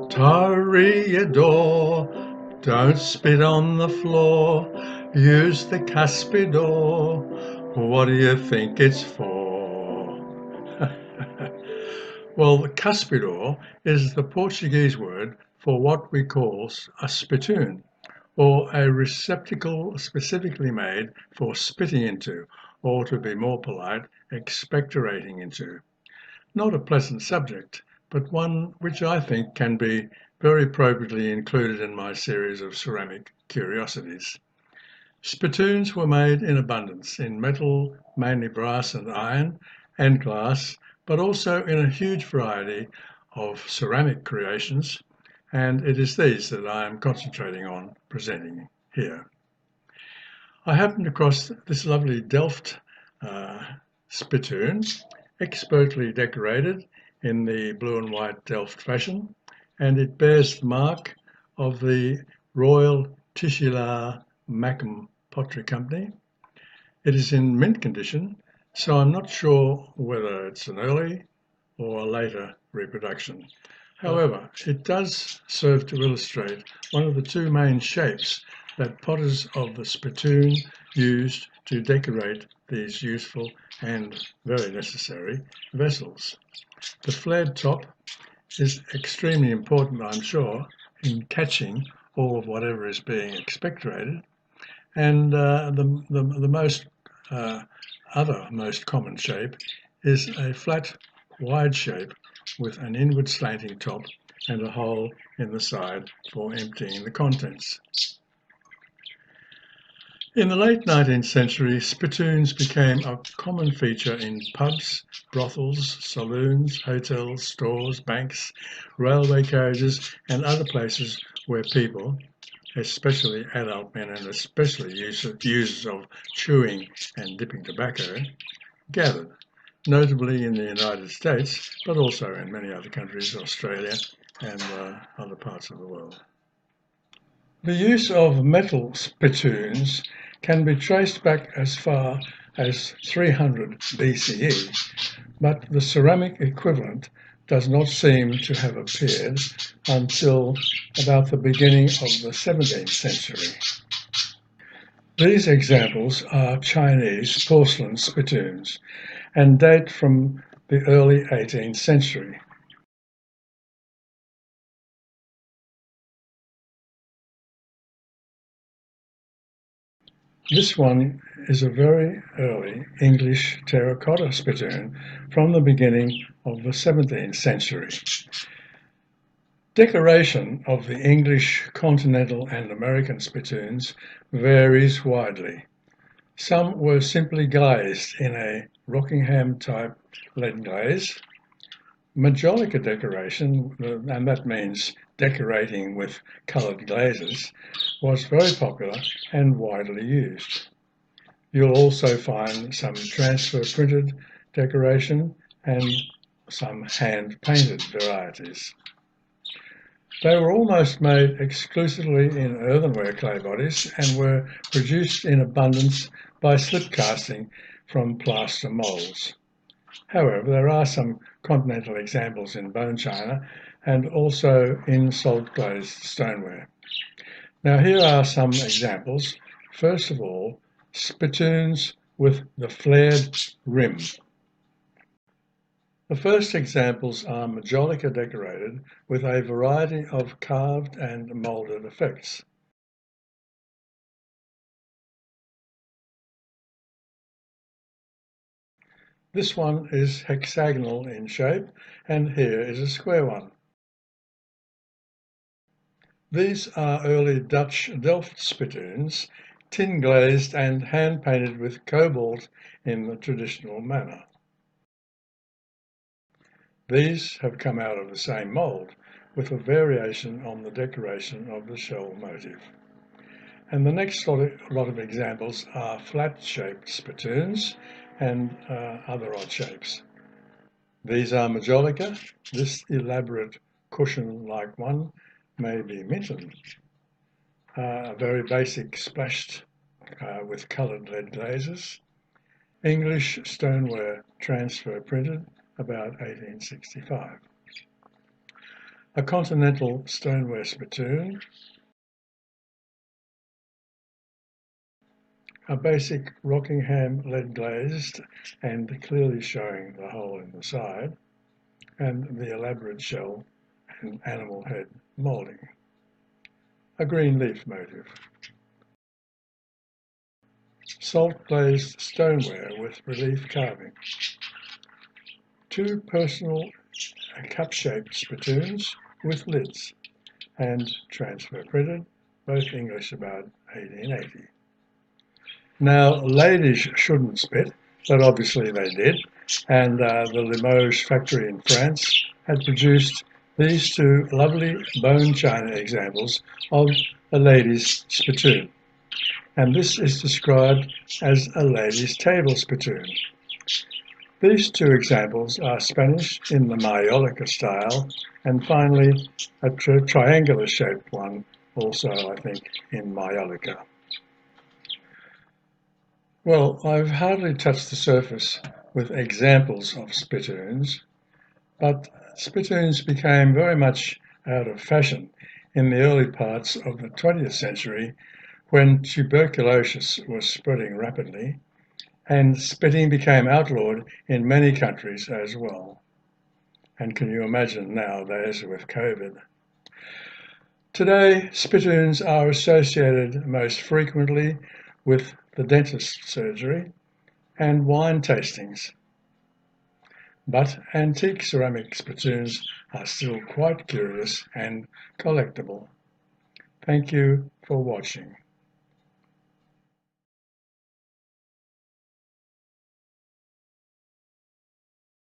Toreador, don't spit on the floor, use the cuspidor. What do you think it's for? Well, the cuspidor is the Portuguese word for what we call a spittoon, or a receptacle specifically made for spitting into, or to be more polite, expectorating into. Not a pleasant subject, but one which I think can be very appropriately included in my series of ceramic curiosities. Spittoons were made in abundance in metal, mainly brass and iron, and glass, but also in a huge variety of ceramic creations, and it is these that I am concentrating on presenting here. I happened across this lovely Delft spittoon, expertly decorated in the blue and white Delft fashion, and it bears the mark of the Royal Titular Mackem Pottery Company. It is in mint condition, so I'm not sure whether it's an early or a later reproduction. However, it does serve to illustrate one of the two main shapes that potters of the spittoon used to decorate these useful and very necessary vessels. The flared top is extremely important, I'm sure, in catching all of whatever is being expectorated, and the most common shape is a flat, wide shape with an inward slanting top and a hole in the side for emptying the contents. In the late 19th century, spittoons became a common feature in pubs, brothels, saloons, hotels, stores, banks, railway carriages, and other places where people, especially adult men and especially users of chewing and dipping tobacco, gathered, notably in the United States, but also in many other countries, Australia and other parts of the world. The use of metal spittoons can be traced back as far as 300 BCE, but the ceramic equivalent does not seem to have appeared until about the beginning of the 17th century. These examples are Chinese porcelain spittoons and date from the early 18th century. This one is a very early English terracotta spittoon from the beginning of the 17th century. Decoration of the English, continental and American spittoons varies widely. Some were simply glazed in a Rockingham-type lead glaze. Majolica decoration, and that means decorating with coloured glazes, was very popular and widely used. You'll also find some transfer printed decoration and some hand-painted varieties. They were almost made exclusively in earthenware clay bodies and were produced in abundance by slip casting from plaster moulds. However, there are some continental examples in bone china and also in salt glazed stoneware. Now here are some examples. First of all, spittoons with the flared rim. The first examples are majolica decorated with a variety of carved and moulded effects. This one is hexagonal in shape, and here is a square one. These are early Dutch Delft spittoons, tin glazed and hand painted with cobalt in the traditional manner. These have come out of the same mould, with a variation on the decoration of the shell motif. And the next lot of examples are flat-shaped spittoons and other odd shapes. These are majolica. This elaborate cushion-like one may be minton. Very basic splashed with coloured lead glazes. English stoneware transfer printed about 1865. A continental stoneware spittoon, a basic Rockingham lead glazed and clearly showing the hole in the side, and the elaborate shell and animal head moulding. A green leaf motif. Salt glazed stoneware with relief carving. Two personal cup-shaped spittoons with lids and transfer printed, both English about 1880. Now, ladies shouldn't spit, but obviously they did, and the Limoges factory in France had produced these two lovely bone china examples of a lady's spittoon, and this is described as a lady's table spittoon. These two examples are Spanish in the Mallorca style, and finally a triangular shaped one, also I think in Mallorca. Well, I've hardly touched the surface with examples of spittoons, but spittoons became very much out of fashion in the early parts of the 20th century when tuberculosis was spreading rapidly and spitting became outlawed in many countries as well. And can you imagine nowadays with COVID? Today, spittoons are associated most frequently with the dentist's surgery and wine tastings. But antique ceramic spittoons are still quite curious and collectible. Thank you for watching.